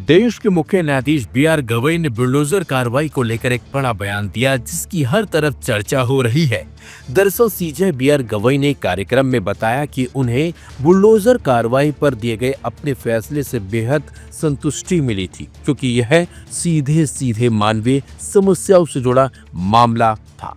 देश के मुख्य न्यायाधीश बी.आर. गवई ने बुलडोजर कार्रवाई को लेकर एक बड़ा बयान दिया जिसकी हर तरफ चर्चा हो रही है। दरअसल सीजे बी.आर. गवई ने कार्यक्रम में बताया कि उन्हें बुलडोजर कार्रवाई पर दिए गए अपने फैसले से बेहद संतुष्टि मिली थी, क्योंकि यह सीधे सीधे मानवीय समस्याओं से जुड़ा मामला था।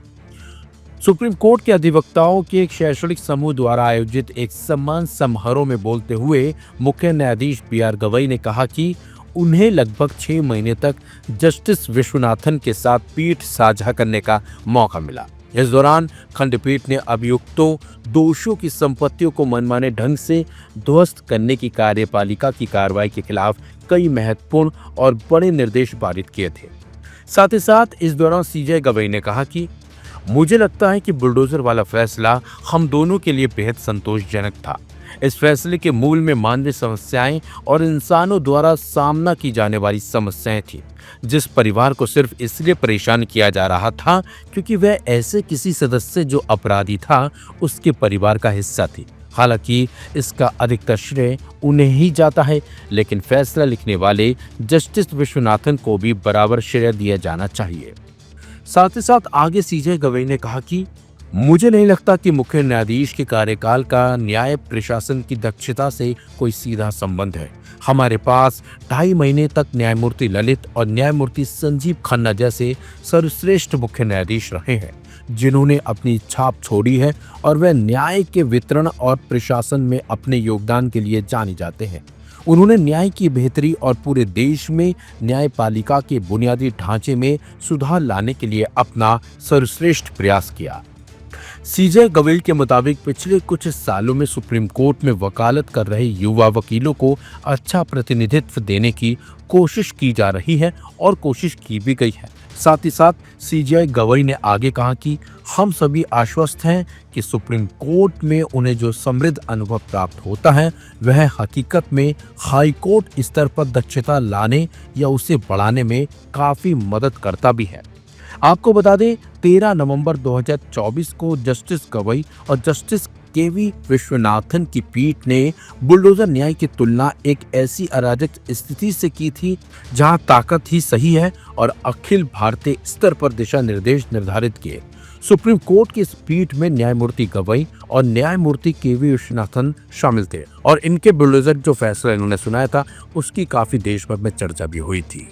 सुप्रीम कोर्ट के अधिवक्ताओं के एक शैक्षणिक समूह द्वारा आयोजित एक सम्मान समारोह में बोलते हुए मुख्य न्यायाधीश बी.आर. गवई ने कहा कि उन्हें लगभग 6 महीने तक जस्टिस विश्वनाथन के साथ पीठ साझा करने का मौका मिला। इस दौरान खंडपीठ ने अभियुक्तों दोषियों की संपत्तियों को मनमाने ढंग से ध्वस्त करने की कार्यपालिका की कार्रवाई के खिलाफ कई महत्वपूर्ण और बड़े निर्देश पारित किए थे। साथ ही साथ इस दौरान सीजे गवई ने कहा कि मुझे लगता है कि बुलडोजर वाला फैसला हम दोनों के लिए बेहद संतोषजनक था। इस फैसले के मूल में मानवीय समस्याएं और इंसानों द्वारा सामना की जाने वाली समस्याएं थी, जिस परिवार को सिर्फ इसलिए परेशान किया जा रहा था क्योंकि वह ऐसे किसी सदस्य जो अपराधी था उसके परिवार का हिस्सा थी। हालांकि इसका अधिकतर श्रेय उन्हें ही जाता है, लेकिन फैसला लिखने वाले जस्टिस विश्वनाथन को भी बराबर श्रेय दिया जाना चाहिए। साथ ही साथ आगे सीजे गवई ने कहा कि मुझे नहीं लगता कि मुख्य न्यायाधीश के कार्यकाल का न्याय प्रशासन की दक्षता से कोई सीधा संबंध है। हमारे पास 2.5 महीने तक न्यायमूर्ति ललित और न्यायमूर्ति संजीव खन्ना जैसे सर्वश्रेष्ठ मुख्य न्यायाधीश रहे हैं, जिन्होंने अपनी छाप छोड़ी है और वे न्याय के वितरण और प्रशासन में अपने योगदान के लिए जाने जाते हैं। उन्होंने न्याय की बेहतरी और पूरे देश में न्यायपालिका के बुनियादी ढांचे में सुधार लाने के लिए अपना सर्वश्रेष्ठ प्रयास किया। सीजे गवई के मुताबिक पिछले कुछ सालों में सुप्रीम कोर्ट में वकालत कर रहे युवा वकीलों को अच्छा प्रतिनिधित्व देने की कोशिश की जा रही है और कोशिश की भी गई है। साथ ही साथ सीजे गवई ने आगे कहा कि हम सभी आश्वस्त हैं कि सुप्रीम कोर्ट में उन्हें जो समृद्ध अनुभव प्राप्त होता है वह हकीकत में हाई कोर्ट स्तर पर दक्षता लाने या उसे बढ़ाने में काफी मदद करता भी है। आपको बता दें 13 नवंबर 2024 को जस्टिस गवई और जस्टिस के.वी. विश्वनाथन की पीठ ने बुलडोजर न्याय की तुलना एक ऐसी अराजक स्थिति से की थी जहां ताकत ही सही है और अखिल भारतीय स्तर पर दिशा निर्देश निर्धारित किए। सुप्रीम कोर्ट की इस पीठ में न्यायमूर्ति गवई और न्यायमूर्ति के.वी. विश्वनाथन शामिल थे और इनके बुलडोजर जो फैसला इन्होंने सुनाया था उसकी काफी देश भर में चर्चा भी हुई थी।